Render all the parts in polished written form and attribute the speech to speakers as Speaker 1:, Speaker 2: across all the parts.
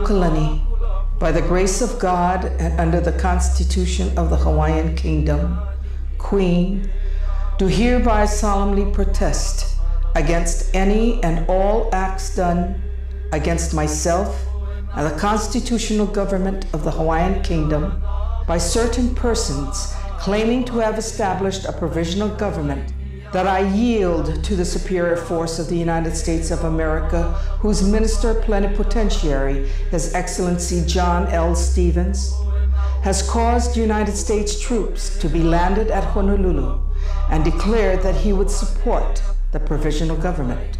Speaker 1: Lili'uokalani, by the grace of God and under the Constitution of the Hawaiian Kingdom, Queen, do hereby solemnly protest against any and all acts done against myself and the constitutional government of the Hawaiian Kingdom by certain persons claiming to have established a provisional government, that I yield to the superior force of the United States of America, whose Minister Plenipotentiary, His Excellency John L. Stevens, has caused United States troops to be landed at Honolulu and declared that he would support the provisional government.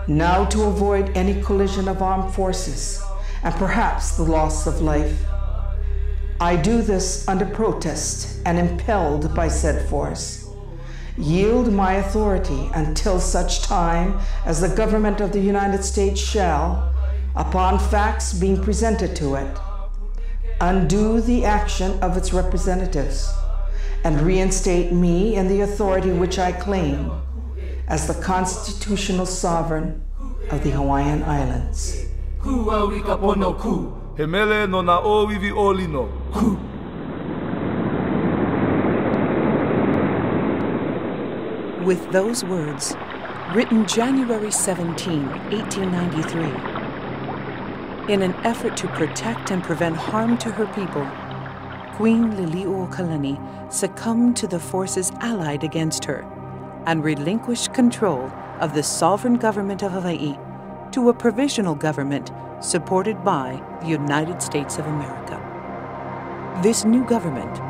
Speaker 1: Now, to avoid any collision of armed forces and perhaps the loss of life, I do this under protest and impelled by said force. Yield my authority until such time as the government of the United States shall, upon facts being presented to it, undo the action of its representatives and reinstate me in the authority which I claim as the constitutional sovereign of the Hawaiian Islands.
Speaker 2: Hemele no na o vivi olino.
Speaker 3: With those words, written January 17, 1893, in an effort to protect and prevent harm to her people, Queen Lili'uokalani succumbed to the forces allied against her and relinquished control of the sovereign government of Hawaii to a provisional government supported by the United States of America. This new government,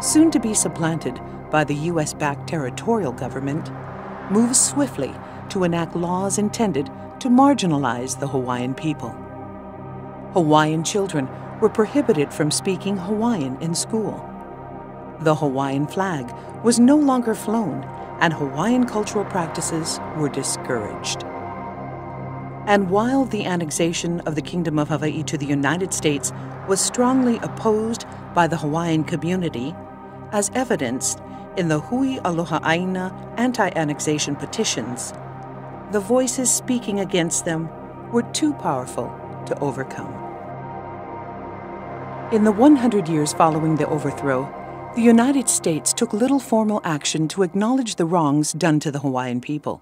Speaker 3: soon to be supplanted by the U.S.-backed territorial government, moves swiftly to enact laws intended to marginalize the Hawaiian people. Hawaiian children were prohibited from speaking Hawaiian in school. The Hawaiian flag was no longer flown, and Hawaiian cultural practices were discouraged. And while the annexation of the Kingdom of Hawaii to the United States was strongly opposed by the Hawaiian community, as evidenced in the Hui Aloha Aina anti-annexation petitions, the voices speaking against them were too powerful to overcome. In the 100 years following the overthrow, the United States took little formal action to acknowledge the wrongs done to the Hawaiian people.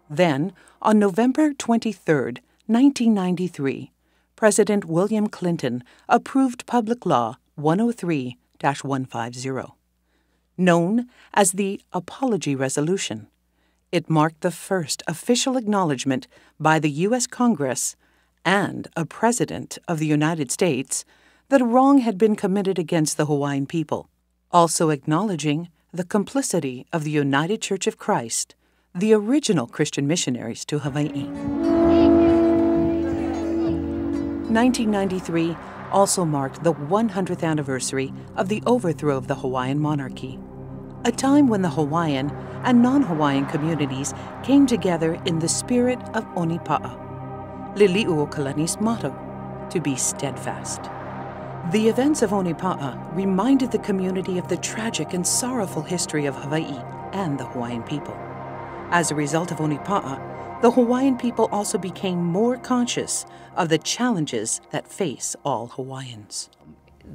Speaker 3: Then, on November 23, 1993, President William Clinton approved Public Law 103-150, known as the Apology Resolution. It marked the first official acknowledgement by the U.S. Congress and a President of the United States that a wrong had been committed against the Hawaiian people, also acknowledging the complicity of the United Church of Christ, the original Christian missionaries to Hawaii. 1993 also marked the 100th anniversary of the overthrow of the Hawaiian monarchy, a time when the Hawaiian and non-Hawaiian communities came together in the spirit of Onipa'a, Lili'uokalani's motto, to be steadfast. The events of Onipa'a reminded the community of the tragic and sorrowful history of Hawaii and the Hawaiian people. As a result of Onipa'a, the Hawaiian people also became more conscious of the challenges that face all Hawaiians.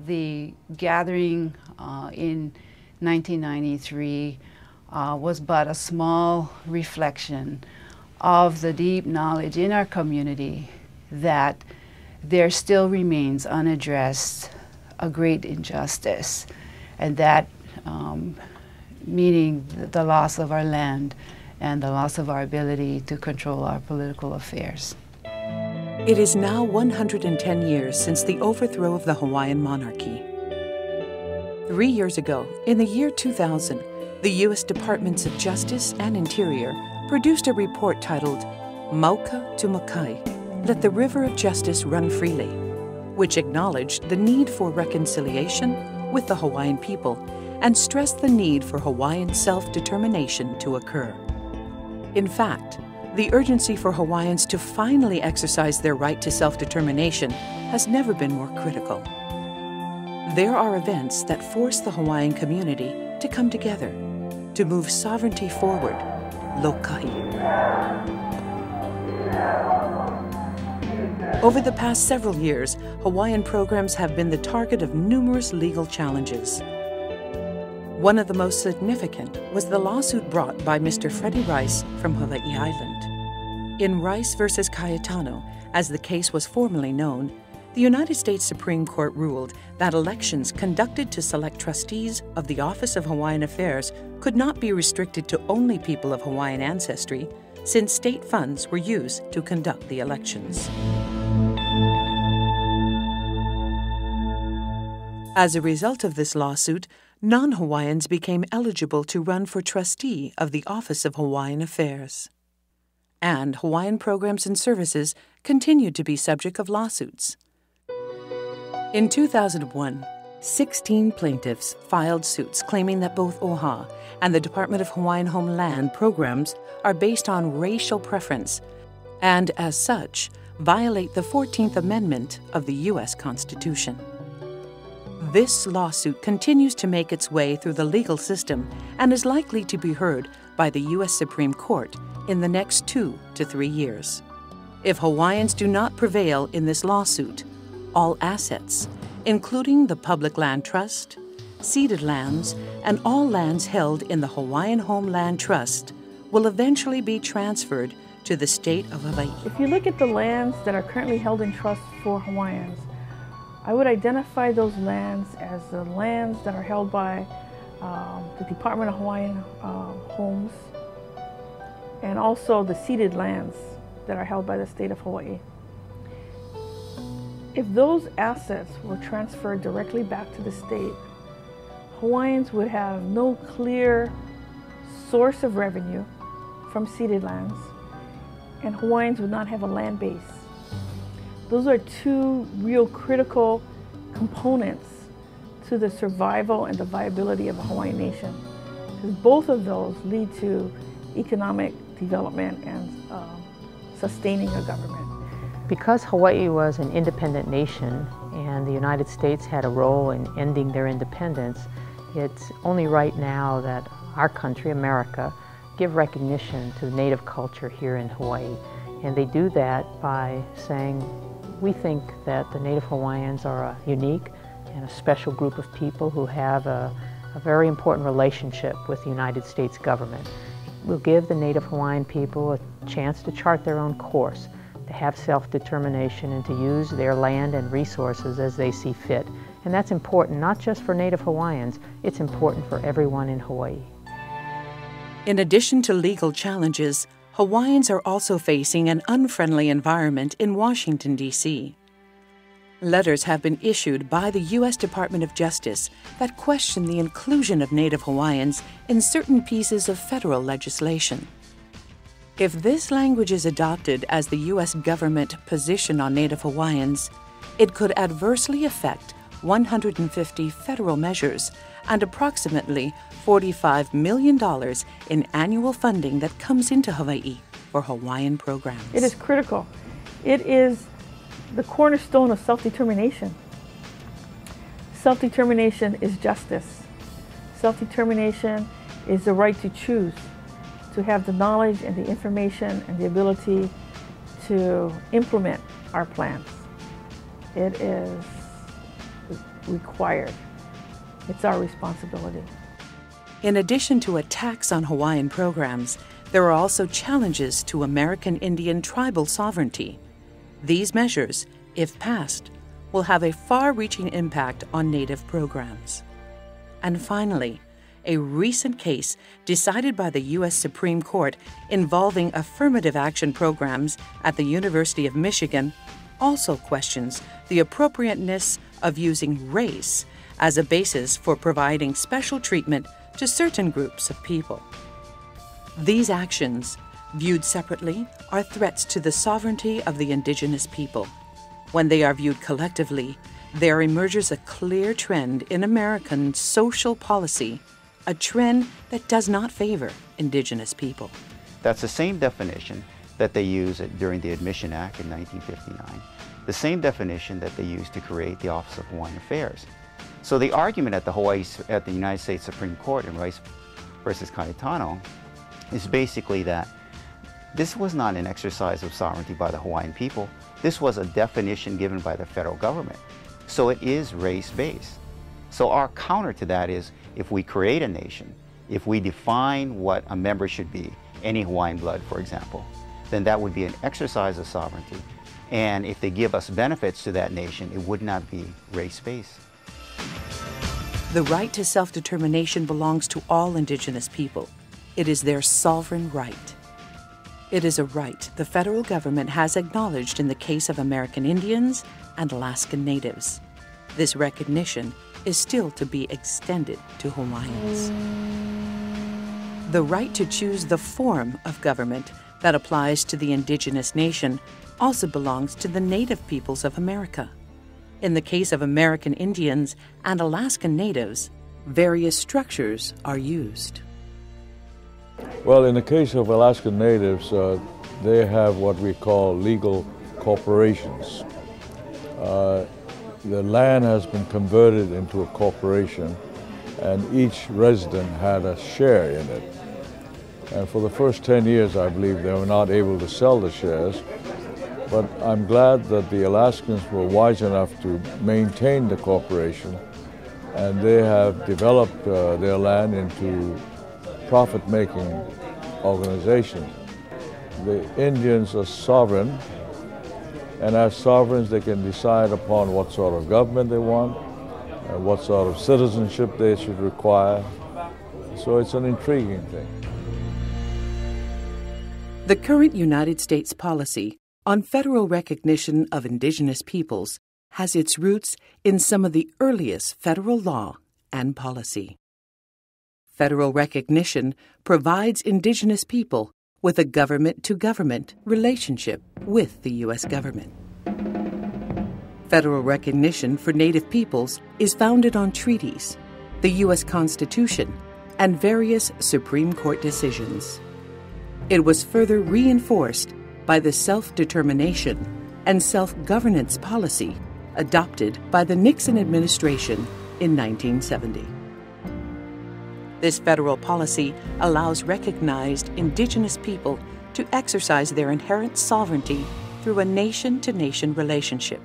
Speaker 4: The gathering in 1993 was but a small reflection of the deep knowledge in our community that there still remains unaddressed a great injustice, and that meaning the loss of our land and the loss of our ability to control our political affairs.
Speaker 3: It is now 110 years since the overthrow of the Hawaiian monarchy. 3 years ago, in the year 2000, the U.S. Departments of Justice and Interior produced a report titled Mauka to Makai, Let the River of Justice Run Freely, which acknowledged the need for reconciliation with the Hawaiian people and stressed the need for Hawaiian self-determination to occur. In fact, the urgency for Hawaiians to finally exercise their right to self-determination has never been more critical. There are events that force the Hawaiian community to come together, to move sovereignty forward, lokahi. Over the past several years, Hawaiian programs have been the target of numerous legal challenges. One of the most significant was the lawsuit brought by Mr. Freddie Rice from Hawaii Island. In Rice versus Cayetano, as the case was formerly known, the United States Supreme Court ruled that elections conducted to select trustees of the Office of Hawaiian Affairs could not be restricted to only people of Hawaiian ancestry, since state funds were used to conduct the elections. As a result of this lawsuit, non-Hawaiians became eligible to run for trustee of the Office of Hawaiian Affairs. And Hawaiian programs and services continued to be subject of lawsuits. In 2001, 16 plaintiffs filed suits claiming that both OHA and the Department of Hawaiian Homeland programs are based on racial preference and, as such, violate the 14th Amendment of the U.S. Constitution. This lawsuit continues to make its way through the legal system and is likely to be heard by the U.S. Supreme Court in the next 2 to 3 years. If Hawaiians do not prevail in this lawsuit, all assets, including the Public Land Trust, ceded lands, and all lands held in the Hawaiian Homeland Trust, will eventually be transferred to the state of Hawaii.
Speaker 5: If you look at the lands that are currently held in trust for Hawaiians, I would identify those lands as the lands that are held by the Department of Hawaiian Homes, and also the ceded lands that are held by the state of Hawaii. If those assets were transferred directly back to the state, Hawaiians would have no clear source of revenue from ceded lands, and Hawaiians would not have a land base. Those are two real critical components to the survival and the viability of a Hawaiian nation, because both of those lead to economic development and sustaining a government.
Speaker 6: Because Hawaii was an independent nation and the United States had a role in ending their independence, it's only right now that our country, America, give recognition to the Native culture here in Hawaii. And they do that by saying, we think that the Native Hawaiians are a unique and a special group of people who have a very important relationship with the United States government. We'll give the Native Hawaiian people a chance to chart their own course, to have self-determination and to use their land and resources as they see fit. And that's important not just for Native Hawaiians, it's important for everyone in Hawaii.
Speaker 3: In addition to legal challenges, Hawaiians are also facing an unfriendly environment in Washington, D.C. Letters have been issued by the U.S. Department of Justice that question the inclusion of Native Hawaiians in certain pieces of federal legislation. If this language is adopted as the U.S. government position on Native Hawaiians, it could adversely affect 150 federal measures and approximately $45 million in annual funding that comes into Hawaii for Hawaiian programs.
Speaker 5: It is critical. It is the cornerstone of self-determination. Self-determination is justice. Self-determination is the right to choose, to have the knowledge and the information and the ability to implement our plans. It is required. It's our responsibility.
Speaker 3: In addition to attacks on Hawaiian programs, there are also challenges to American Indian tribal sovereignty. These measures, if passed, will have a far-reaching impact on Native programs. And finally, a recent case decided by the U.S. Supreme Court involving affirmative action programs at the University of Michigan also questions the appropriateness of using race as a basis for providing special treatment to certain groups of people. These actions, viewed separately, are threats to the sovereignty of the indigenous people. When they are viewed collectively, there emerges a clear trend in American social policy, a trend that does not favor indigenous people.
Speaker 7: That's the same definition that they used during the Admission Act in 1959, the same definition that they used to create the Office of Hawaiian Affairs. So the argument at the United States Supreme Court in Rice versus Cayetano is basically that This was not an exercise of sovereignty by the Hawaiian people. This was a definition given by the federal government. So it is race-based. So our counter to that is, if we create a nation, if we define what a member should be, any Hawaiian blood, for example, then that would be an exercise of sovereignty. And if they give us benefits to that nation, it would not be race-based.
Speaker 3: The right to self-determination belongs to all Indigenous people. It is their sovereign right. It is a right the federal government has acknowledged in the case of American Indians and Alaskan Natives. This recognition is still to be extended to Hawaiians. The right to choose the form of government that applies to the Indigenous nation also belongs to the Native peoples of America. In the case of American Indians and Alaskan Natives, various structures are used.
Speaker 8: Well, in the case of Alaskan Natives, they have what we call legal corporations. The land has been converted into a corporation, and each resident had a share in it. And for the first 10 years, I believe, they were not able to sell the shares. But I'm glad that the Alaskans were wise enough to maintain the corporation, and they have developed their land into profit-making organizations. The Indians are sovereign, and as sovereigns they can decide upon what sort of government they want, and what sort of citizenship they should require. So it's an intriguing thing.
Speaker 3: The current United States policy on federal recognition of Indigenous peoples has its roots in some of the earliest federal law and policy. Federal recognition provides Indigenous people with a government-to-government relationship with the U.S. government. Federal recognition for Native peoples is founded on treaties, the U.S. Constitution, and various Supreme Court decisions. It was further reinforced by the self-determination and self-governance policy adopted by the Nixon administration in 1970. This federal policy allows recognized Indigenous people to exercise their inherent sovereignty through a nation-to-nation relationship.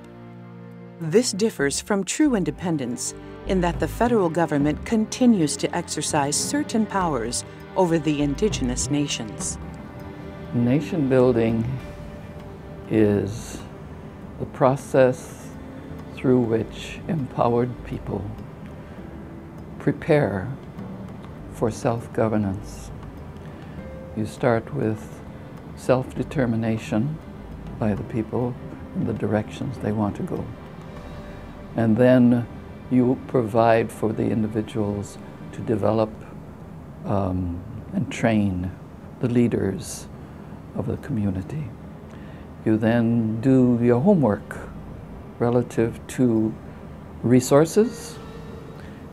Speaker 3: This differs from true independence in that the federal government continues to exercise certain powers over the Indigenous nations.
Speaker 9: Nation building is the process through which empowered people prepare for self-governance. You start with self-determination by the people in the directions they want to go. And then you provide for the individuals to develop and train the leaders of the community. You then do your homework relative to resources,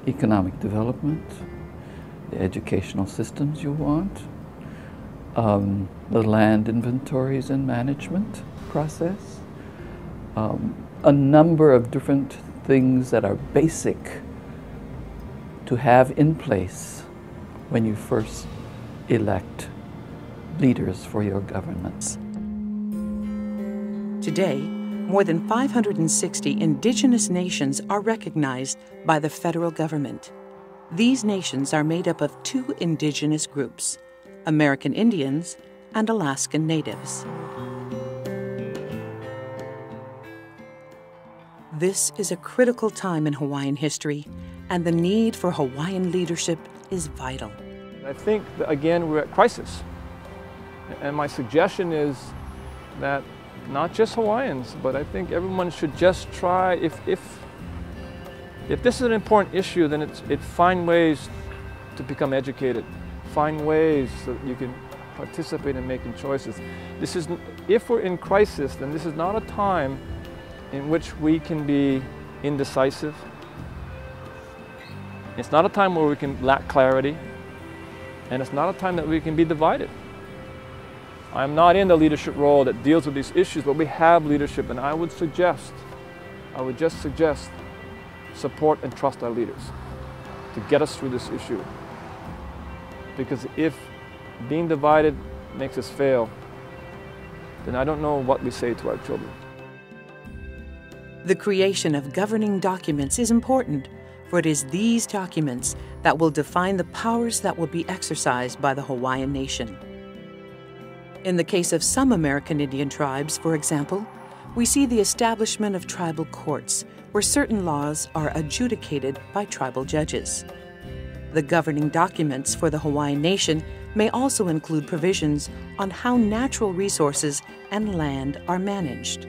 Speaker 9: economic development, the educational systems you want, the land inventories and management process, a number of different things that are basic to have in place when you first elect leaders for your governments.
Speaker 3: Today, more than 560 Indigenous nations are recognized by the federal government. These nations are made up of two Indigenous groups, American Indians and Alaskan Natives. This is a critical time in Hawaiian history, and the need for Hawaiian leadership is vital.
Speaker 10: I think, that, again, we're at crisis. And my suggestion is that not just Hawaiians, but I think everyone should just try, if this is an important issue, then find ways to become educated. Find ways so that you can participate in making choices. If we're in crisis, then this is not a time in which we can be indecisive. It's not a time where we can lack clarity, and it's not a time that we can be divided. I'm not in the leadership role that deals with these issues, but we have leadership, and I would just suggest support and trust our leaders to get us through this issue. Because if being divided makes us fail, then I don't know what we say to our children.
Speaker 3: The creation of governing documents is important, for it is these documents that will define the powers that will be exercised by the Hawaiian nation. In the case of some American Indian tribes, for example, we see the establishment of tribal courts, where certain laws are adjudicated by tribal judges. The governing documents for the Hawaiian nation may also include provisions on how natural resources and land are managed.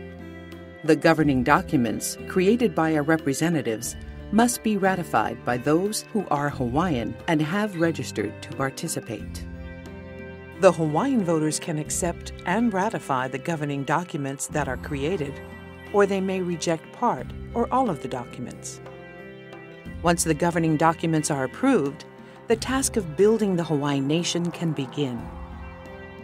Speaker 3: The governing documents created by our representatives must be ratified by those who are Hawaiian and have registered to participate. The Hawaiian voters can accept and ratify the governing documents that are created, or they may reject part or all of the documents. Once the governing documents are approved, the task of building the Hawaiian nation can begin.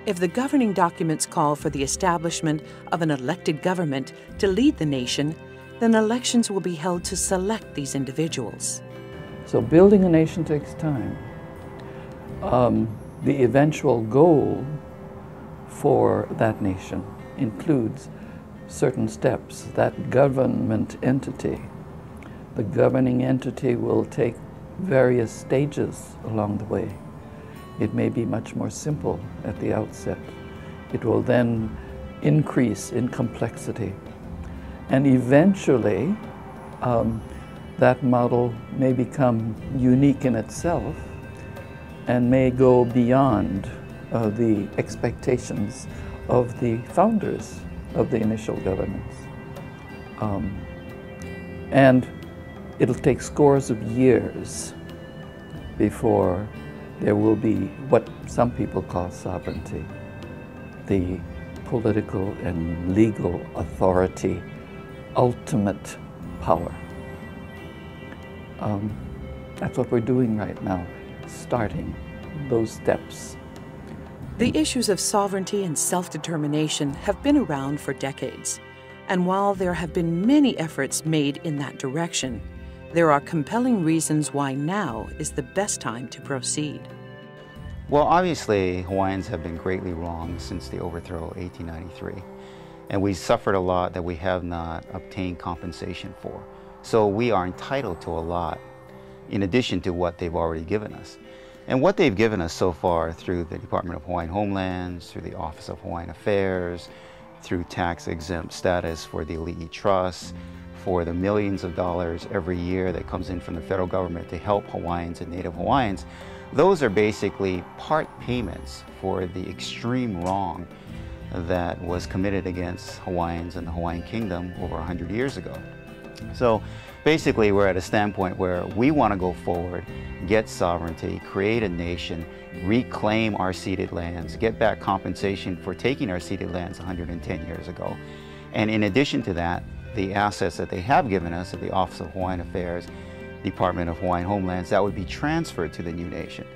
Speaker 3: If the governing documents call for the establishment of an elected government to lead the nation, then elections will be held to select these individuals.
Speaker 9: So building a nation takes time. The eventual goal for that nation includes certain steps. That government entity, the governing entity will take various stages along the way. It may be much more simple at the outset. It will then increase in complexity. And eventually, that model may become unique in itself and may go beyond the expectations of the founders of the initial governance. And it'll take scores of years before there will be what some people call sovereignty, the political and legal authority, ultimate power. That's what we're doing right now, starting those steps.
Speaker 3: The issues of sovereignty and self-determination have been around for decades, and while there have been many efforts made in that direction, there are compelling reasons why now is the best time to proceed.
Speaker 7: Well, obviously, Hawaiians have been greatly wronged since the overthrow of 1893. And we suffered a lot that we have not obtained compensation for. So we are entitled to a lot in addition to what they've already given us. And what they've given us so far through the Department of Hawaiian Homelands, through the Office of Hawaiian Affairs, through tax-exempt status for the Ali'i Trust, for the millions of dollars every year that comes in from the federal government to help Hawaiians and Native Hawaiians, those are basically part payments for the extreme wrong that was committed against Hawaiians and the Hawaiian Kingdom over 100 years ago. So basically we're at a standpoint where we want to go forward, get sovereignty, create a nation, reclaim our ceded lands, get back compensation for taking our ceded lands 110 years ago. And in addition to that, the assets that they have given us at the Office of Hawaiian Affairs, Department of Hawaiian Homelands, that would be transferred to the new nation.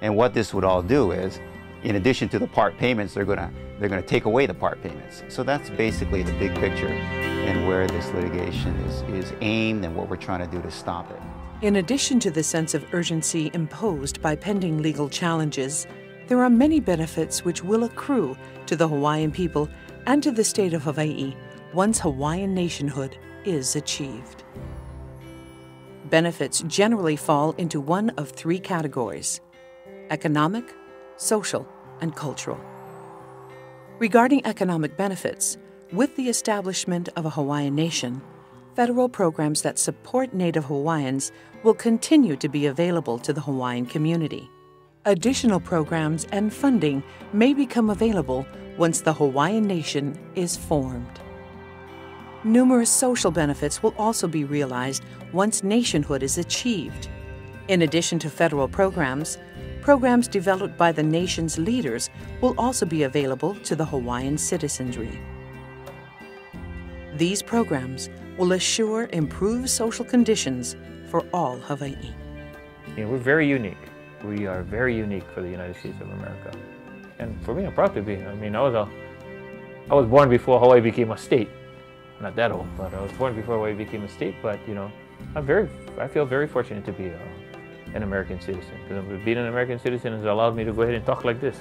Speaker 7: And what this would all do is, in addition to the part payments, they're going to take away the part payments. So that's basically the big picture and where this litigation is aimed and what we're trying to do to stop it.
Speaker 3: In addition to the sense of urgency imposed by pending legal challenges, there are many benefits which will accrue to the Hawaiian people and to the state of Hawaii once Hawaiian nationhood is achieved. Benefits generally fall into one of three categories: economic, social, and cultural. Regarding economic benefits, with the establishment of a Hawaiian nation, federal programs that support Native Hawaiians will continue to be available to the Hawaiian community. Additional programs and funding may become available once the Hawaiian nation is formed. Numerous social benefits will also be realized once nationhood is achieved. In addition to federal programs developed by the nation's leaders will also be available to the Hawaiian citizenry. These programs will assure improved social conditions for all Hawaii.
Speaker 11: We're very unique. We are very unique for the United States of America. And for me, I'm proud to be. I mean, I was born before Hawaii became a state. Not that old, but I was born before Hawaii became a state. But you know, I feel very fortunate to be an American citizen, because being an American citizen has allowed me to go ahead and talk like this,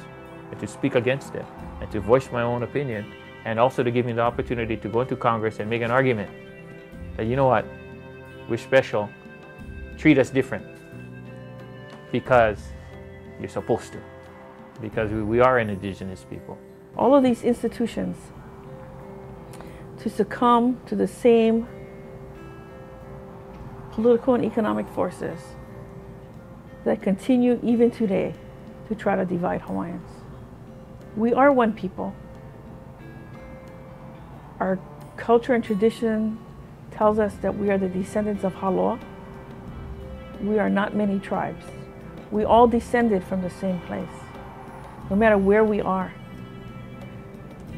Speaker 11: and to speak against it, and to voice my own opinion, and also to give me the opportunity to go into Congress and make an argument that, you know what, we're special, treat us different, because you're supposed to, because we are an indigenous people.
Speaker 5: All of these institutions to succumb to the same political and economic forces that continue even today to try to divide Hawaiians. We are one people. Our culture and tradition tells us that we are the descendants of Aloha. We are not many tribes. We all descended from the same place, no matter where we are.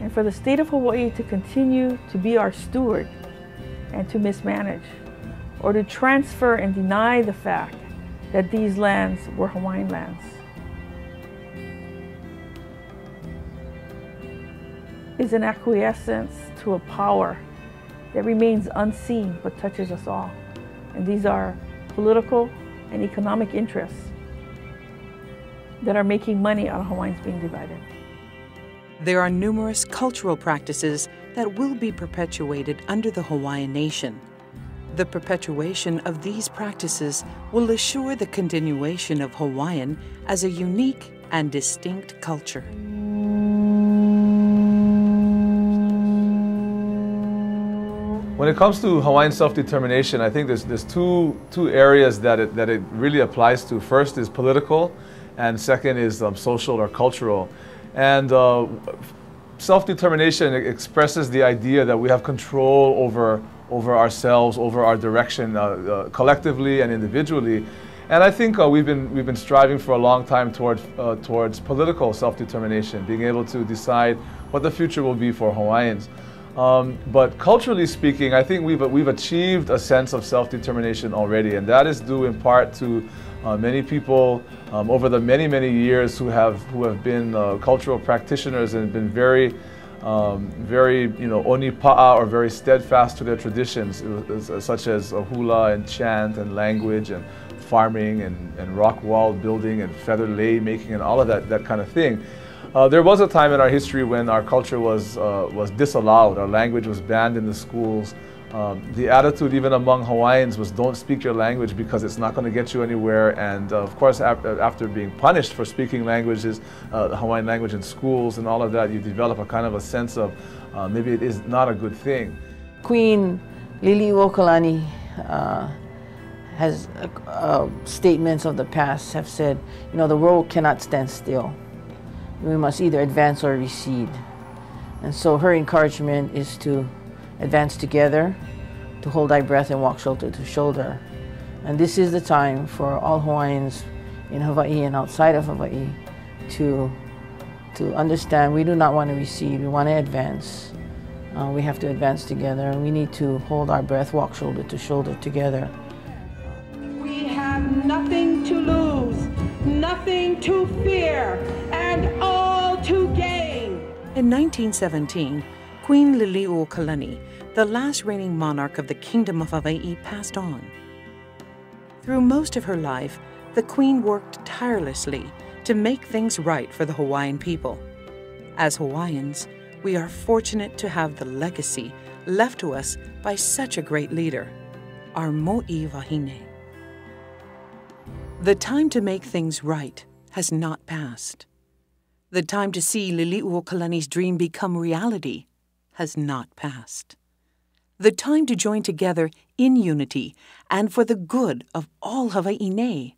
Speaker 5: And for the state of Hawaii to continue to be our steward and to mismanage, or to transfer and deny the fact that these lands were Hawaiian lands, is an acquiescence to a power that remains unseen but touches us all. And these are political and economic interests that are making money out of Hawaiians being divided.
Speaker 3: There are numerous cultural practices that will be perpetuated under the Hawaiian Nation. The perpetuation of these practices will assure the continuation of Hawaiian as a unique and distinct culture.
Speaker 2: When it comes to Hawaiian self-determination, I think there's two areas that it really applies to. First is political, and second is social or cultural. And self-determination expresses the idea that we have control over ourselves, over our direction, collectively and individually. And I think we've been striving for a long time towards political self-determination, being able to decide what the future will be for Hawaiians. But culturally speaking, I think we've achieved a sense of self-determination already, and that is due in part to many people over the many years who have been cultural practitioners and been very onipa'a, or very steadfast to their traditions, such as hula and chant and language and farming and rock wall building and feather lei making and all of that kind of thing. There was a time in our history when our culture was disallowed. Our language was banned in the schools. The attitude even among Hawaiians was, don't speak your language because it's not going to get you anywhere. And of course, after being punished for speaking languages, the Hawaiian language in schools and all of that, you develop a kind of a sense of maybe it is not a good thing.
Speaker 12: Queen Liliuokalani has statements of the past have said, the world cannot stand still. We must either advance or recede. And so her encouragement is to advance together, to hold thy breath and walk shoulder to shoulder. And this is the time for all Hawaiians in Hawaii and outside of Hawaii to understand we do not want to recede, we want to advance. We have to advance together, and we need to hold our breath, walk shoulder to shoulder together.
Speaker 13: We have nothing to lose, nothing to fear, and all to gain.
Speaker 3: In 1917, Queen Liliuokalani, the last reigning monarch of the Kingdom of Hawaii, passed on. Through most of her life, the Queen worked tirelessly to make things right for the Hawaiian people. As Hawaiians, we are fortunate to have the legacy left to us by such a great leader, our mo'i wahine. The time to make things right has not passed. The time to see Liliuokalani's dream become reality has not passed. The time to join together in unity and for the good of all Hawaiʻi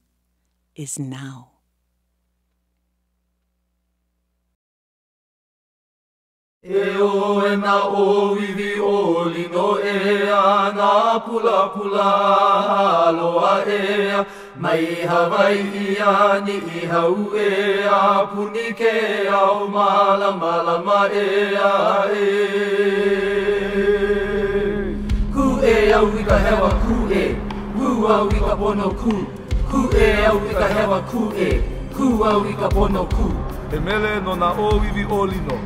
Speaker 3: is now.
Speaker 2: E o e na o wiwi o lino e a na pula pula aloha e a mai Hawaii a ni I hau e a puni ke au malama lama e a e ku e au wika hewa ku e ku au wika pono ku e au wika hewa ku e ku au wika pono ku e mele no na o wiwi o lino